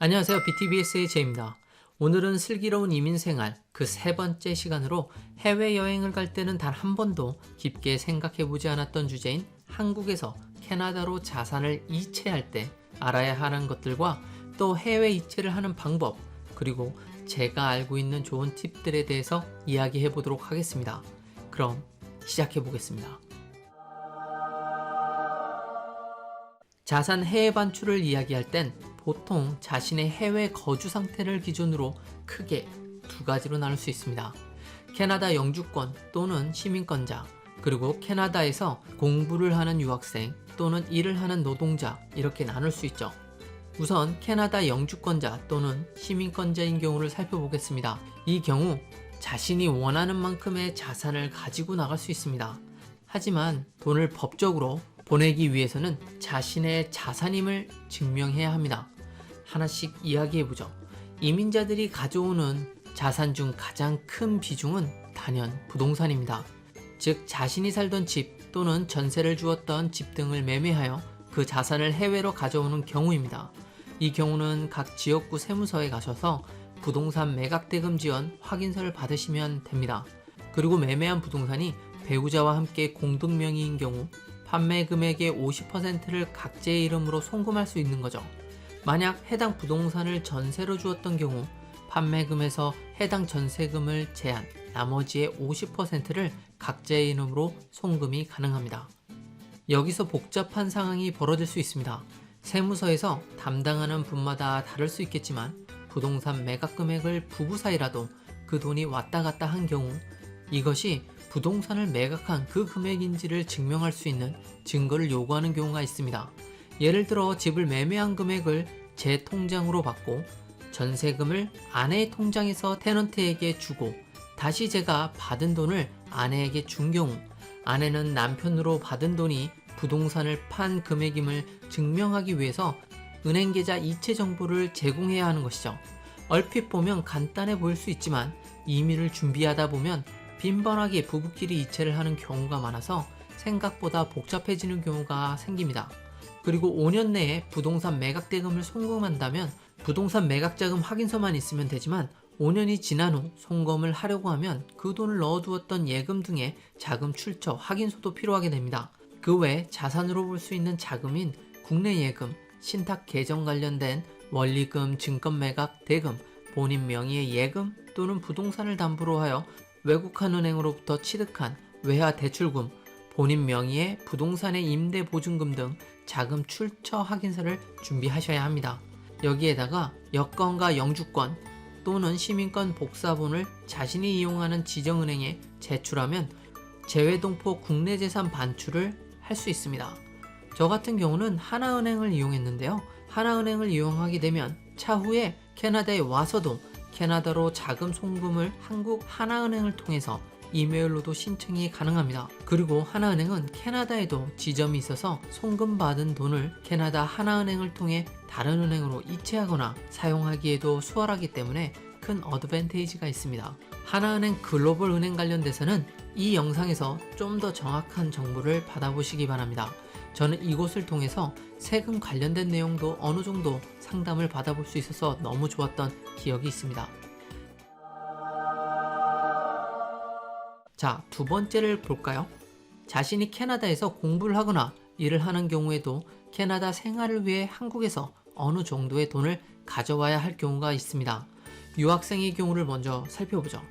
안녕하세요. BTBS의 제입니다. 오늘은 슬기로운 이민생활 그 세 번째 시간으로 해외여행을 갈 때는 단 한 번도 깊게 생각해보지 않았던 주제인 한국에서 캐나다로 자산을 이체할 때 알아야 하는 것들과 또 해외 이체를 하는 방법, 그리고 제가 알고 있는 좋은 팁들에 대해서 이야기해 보도록 하겠습니다. 그럼 시작해 보겠습니다. 자산 해외 반출을 이야기할 땐 보통 자신의 해외 거주 상태를 기준으로 크게 두 가지로 나눌 수 있습니다. 캐나다 영주권 또는 시민권자, 그리고 캐나다에서 공부를 하는 유학생 또는 일을 하는 노동자, 이렇게 나눌 수 있죠. 우선 캐나다 영주권자 또는 시민권자인 경우를 살펴보겠습니다. 이 경우 자신이 원하는 만큼의 자산을 가지고 나갈 수 있습니다. 하지만 돈을 법적으로 보내기 위해서는 자신의 자산임을 증명해야 합니다. 하나씩 이야기해보죠. 이민자들이 가져오는 자산 중 가장 큰 비중은 단연 부동산입니다. 즉 자신이 살던 집 또는 전세를 주었던 집 등을 매매하여 그 자산을 해외로 가져오는 경우입니다. 이 경우는 각 지역구 세무서에 가셔서 부동산 매각대금 지원 확인서를 받으시면 됩니다. 그리고 매매한 부동산이 배우자와 함께 공동명의인 경우 판매 금액의 50%를 각자의 이름으로 송금할 수 있는 거죠. 만약 해당 부동산을 전세로 주었던 경우 판매금에서 해당 전세금을 제한 나머지의 50%를 각자의 이름으로 송금이 가능합니다. 여기서 복잡한 상황이 벌어질 수 있습니다. 세무서에서 담당하는 분마다 다를 수 있겠지만 부동산 매각 금액을 부부 사이라도 그 돈이 왔다 갔다 한 경우 이것이 부동산을 매각한 그 금액인지를 증명할 수 있는 증거를 요구하는 경우가 있습니다. 예를 들어 집을 매매한 금액을 제 통장으로 받고 전세금을 아내의 통장에서 테넌트에게 주고 다시 제가 받은 돈을 아내에게 준 경우 아내는 남편으로 받은 돈이 부동산을 판 금액임을 증명하기 위해서 은행계좌 이체 정보를 제공해야 하는 것이죠. 얼핏 보면 간단해 보일 수 있지만 이민을 준비하다 보면 빈번하게 부부끼리 이체를 하는 경우가 많아서 생각보다 복잡해지는 경우가 생깁니다. 그리고 5년 내에 부동산 매각대금을 송금한다면 부동산 매각자금 확인서만 있으면 되지만 5년이 지난 후 송금을 하려고 하면 그 돈을 넣어두었던 예금 등의 자금 출처 확인서도 필요하게 됩니다. 그 외 자산으로 볼 수 있는 자금인 국내 예금, 신탁 개정 관련된 원리금, 증권 매각 대금, 본인 명의의 예금 또는 부동산을 담보로 하여 외국한 은행으로부터 취득한 외화 대출금, 본인 명의의 부동산의 임대 보증금 등 자금 출처 확인서를 준비하셔야 합니다. 여기에다가 여권과 영주권 또는 시민권 복사본을 자신이 이용하는 지정은행에 제출하면 재외동포 국내재산 반출을 할 수 있습니다. 저 같은 경우는 하나은행을 이용했는데요. 하나은행을 이용하게 되면 차후에 캐나다에 와서도 캐나다로 자금 송금을 한국 하나은행을 통해서 이메일로도 신청이 가능합니다. 그리고 하나은행은 캐나다에도 지점이 있어서 송금받은 돈을 캐나다 하나은행을 통해 다른 은행으로 이체하거나 사용하기에도 수월하기 때문에 큰 어드밴테이지가 있습니다. 하나은행 글로벌 은행 관련돼서는 이 영상에서 좀 더 정확한 정보를 받아보시기 바랍니다. 저는 이곳을 통해서 세금 관련된 내용도 어느 정도 상담을 받아볼 수 있어서 너무 좋았던 기억이 있습니다. 자, 두 번째를 볼까요? 자신이 캐나다에서 공부를 하거나 일을 하는 경우에도 캐나다 생활을 위해 한국에서 어느 정도의 돈을 가져와야 할 경우가 있습니다. 유학생의 경우를 먼저 살펴보죠.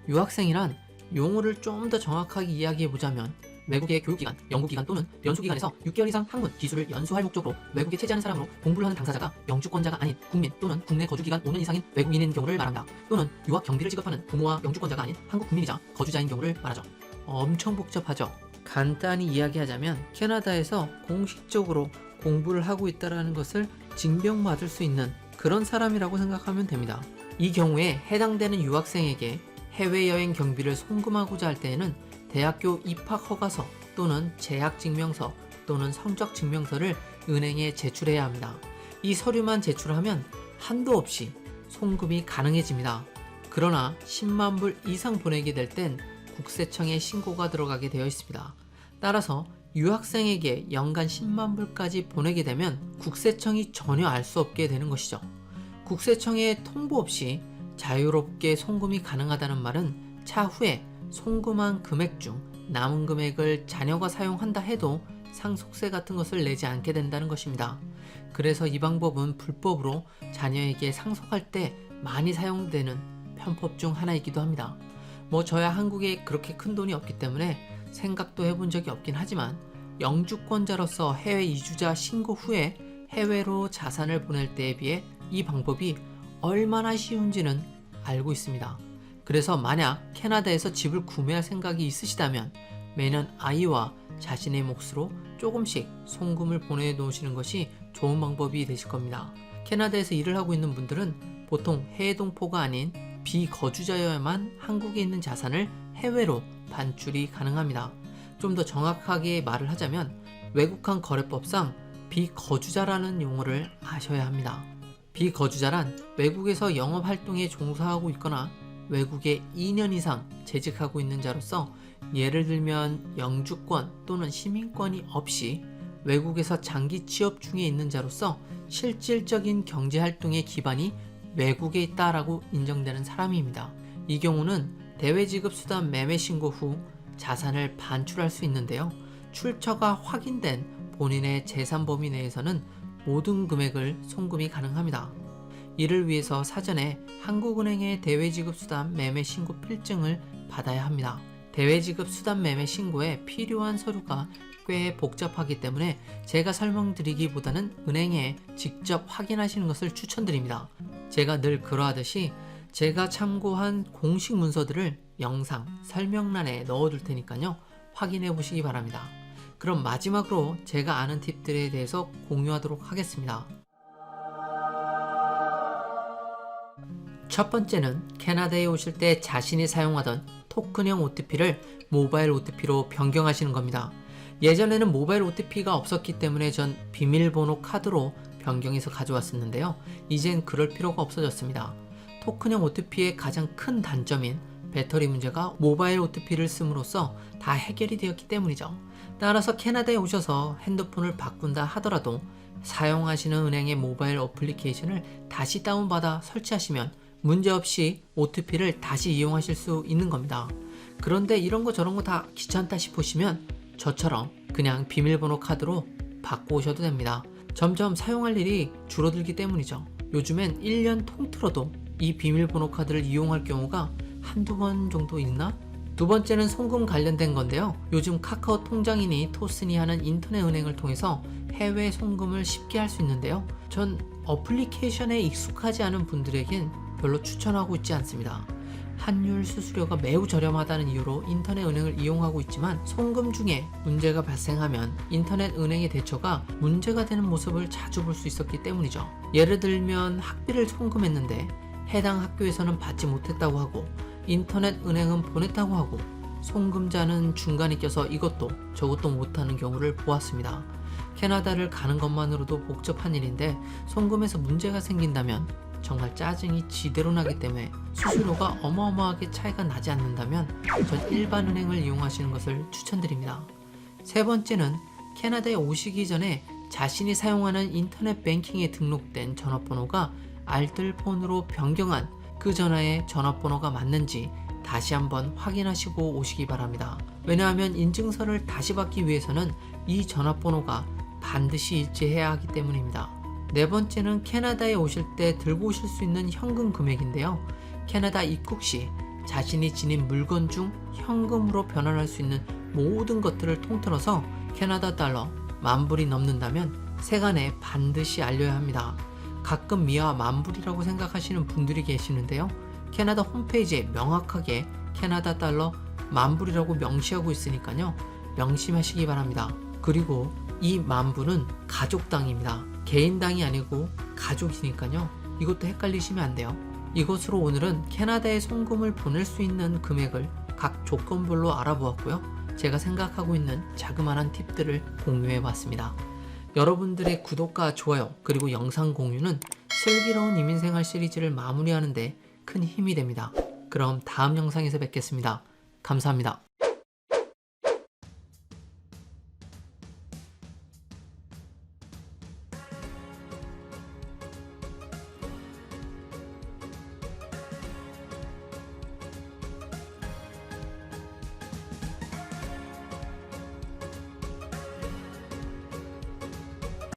유학생이란 용어를 좀 더 정확하게 이야기해보자면 외국의 교육기관, 연구기관 또는 연수기관에서 6개월 이상 학문, 기술을 연수할 목적으로 외국에 체지하는 사람으로 공부를 하는 당사자가 영주권자가 아닌 국민 또는 국내 거주기간 5년 이상인 외국인인 경우를 말합니다. 또는 유학 경비를 지급하는 부모와 영주권자가 아닌 한국 국민이자 거주자인 경우를 말하죠. 엄청 복잡하죠. 간단히 이야기하자면 캐나다에서 공식적으로 공부를 하고 있다는 것을 증명받을 수 있는 그런 사람이라고 생각하면 됩니다. 이 경우에 해당되는 유학생에게 해외여행 경비를 송금하고자 할 때에는 대학교 입학허가서 또는 재학증명서 또는 성적증명서를 은행에 제출해야 합니다. 이 서류만 제출하면 한도 없이 송금이 가능해집니다. 그러나 10만 불 이상 보내게 될 땐 국세청에 신고가 들어가게 되어 있습니다. 따라서 유학생에게 연간 10만 불까지 보내게 되면 국세청이 전혀 알 수 없게 되는 것이죠. 국세청의 통보 없이 자유롭게 송금이 가능하다는 말은 차후에 송금한 금액 중 남은 금액을 자녀가 사용한다 해도 상속세 같은 것을 내지 않게 된다는 것입니다. 그래서 이 방법은 불법으로 자녀에게 상속할 때 많이 사용되는 편법 중 하나이기도 합니다. 저야 한국에 그렇게 큰 돈이 없기 때문에 생각도 해본 적이 없긴 하지만 영주권자로서 해외 이주자 신고 후에 해외로 자산을 보낼 때에 비해 이 방법이 얼마나 쉬운지는 알고 있습니다. 그래서 만약 캐나다에서 집을 구매할 생각이 있으시다면 매년 아이와 자신의 몫으로 조금씩 송금을 보내놓으시는 것이 좋은 방법이 되실 겁니다. 캐나다에서 일을 하고 있는 분들은 보통 해외 동포가 아닌 비거주자여야만 한국에 있는 자산을 해외로 반출이 가능합니다. 좀 더 정확하게 말을 하자면 외국환 거래법상 비거주자라는 용어를 아셔야 합니다. 비거주자란 외국에서 영업활동에 종사하고 있거나 외국에 2년 이상 재직하고 있는 자로서 예를 들면 영주권 또는 시민권이 없이 외국에서 장기 취업 중에 있는 자로서 실질적인 경제활동의 기반이 외국에 있다라고 인정되는 사람입니다. 이 경우는 대외지급수단 매매 신고 후 자산을 반출할 수 있는데요. 출처가 확인된 본인의 재산 범위 내에서는 모든 금액을 송금이 가능합니다. 이를 위해서 사전에 한국은행의 대외지급수단 매매 신고 필증을 받아야 합니다. 대외지급수단 매매 신고에 필요한 서류가 꽤 복잡하기 때문에 제가 설명드리기보다는 은행에 직접 확인하시는 것을 추천드립니다. 제가 늘 그러하듯이 제가 참고한 공식 문서들을 영상 설명란에 넣어둘 테니까요. 확인해 보시기 바랍니다. 그럼 마지막으로 제가 아는 팁들에 대해서 공유하도록 하겠습니다. 첫 번째는 캐나다에 오실 때 자신이 사용하던 토큰형 OTP를 모바일 OTP로 변경하시는 겁니다. 예전에는 모바일 OTP가 없었기 때문에 전 비밀번호 카드로 변경해서 가져왔었는데요. 이젠 그럴 필요가 없어졌습니다. 토큰형 OTP의 가장 큰 단점인 배터리 문제가 모바일 OTP를 씀으로써 다 해결이 되었기 때문이죠. 따라서 캐나다에 오셔서 핸드폰을 바꾼다 하더라도 사용하시는 은행의 모바일 어플리케이션을 다시 다운받아 설치하시면 문제없이 OTP를 다시 이용하실 수 있는 겁니다. 그런데 이런 거 저런 거 다 귀찮다 싶으시면 저처럼 그냥 비밀번호 카드로 바꾸셔도 됩니다. 점점 사용할 일이 줄어들기 때문이죠. 요즘엔 1년 통틀어도 이 비밀번호 카드를 이용할 경우가 한두 번 정도 있나? 두 번째는 송금 관련된 건데요. 요즘 카카오 통장이니 토스니 하는 인터넷 은행을 통해서 해외 송금을 쉽게 할 수 있는데요. 전 어플리케이션에 익숙하지 않은 분들에겐 별로 추천하고 있지 않습니다. 환율 수수료가 매우 저렴하다는 이유로 인터넷 은행을 이용하고 있지만 송금 중에 문제가 발생하면 인터넷 은행의 대처가 문제가 되는 모습을 자주 볼 수 있었기 때문이죠. 예를 들면 학비를 송금했는데 해당 학교에서는 받지 못했다고 하고 인터넷 은행은 보냈다고 하고 송금자는 중간에 껴서 이것도 저것도 못하는 경우를 보았습니다. 캐나다를 가는 것만으로도 복잡한 일인데 송금에서 문제가 생긴다면 정말 짜증이 지대로 나기 때문에 수수료가 어마어마하게 차이가 나지 않는다면 전 일반 은행을 이용하시는 것을 추천드립니다. 세 번째는 캐나다에 오시기 전에 자신이 사용하는 인터넷 뱅킹에 등록된 전화번호가 알뜰폰으로 변경한 그 전화의 전화번호가 맞는지 다시 한번 확인하시고 오시기 바랍니다. 왜냐하면 인증서를 다시 받기 위해서는 이 전화번호가 반드시 일치해야 하기 때문입니다. 네 번째는 캐나다에 오실 때 들고 오실 수 있는 현금 금액인데요. 캐나다 입국 시 자신이 지닌 물건 중 현금으로 변환할 수 있는 모든 것들을 통틀어서 캐나다 달러 10,000불이 넘는다면 세관에 반드시 알려야 합니다. 가끔 미화 10,000불이라고 생각하시는 분들이 계시는데요. 캐나다 홈페이지에 명확하게 캐나다 달러 10,000불이라고 명시하고 있으니까요. 명심하시기 바랍니다. 그리고 이 10,000불은 가족당입니다. 개인당이 아니고 가족이니까요. 이것도 헷갈리시면 안 돼요. 이것으로 오늘은 캐나다에 송금을 보낼 수 있는 금액을 각 조건별로 알아보았고요. 제가 생각하고 있는 자그마한 팁들을 공유해 봤습니다. 여러분들의 구독과 좋아요 그리고 영상 공유는 슬기로운 이민생활 시리즈를 마무리하는 데 큰 힘이 됩니다. 그럼 다음 영상에서 뵙겠습니다. 감사합니다.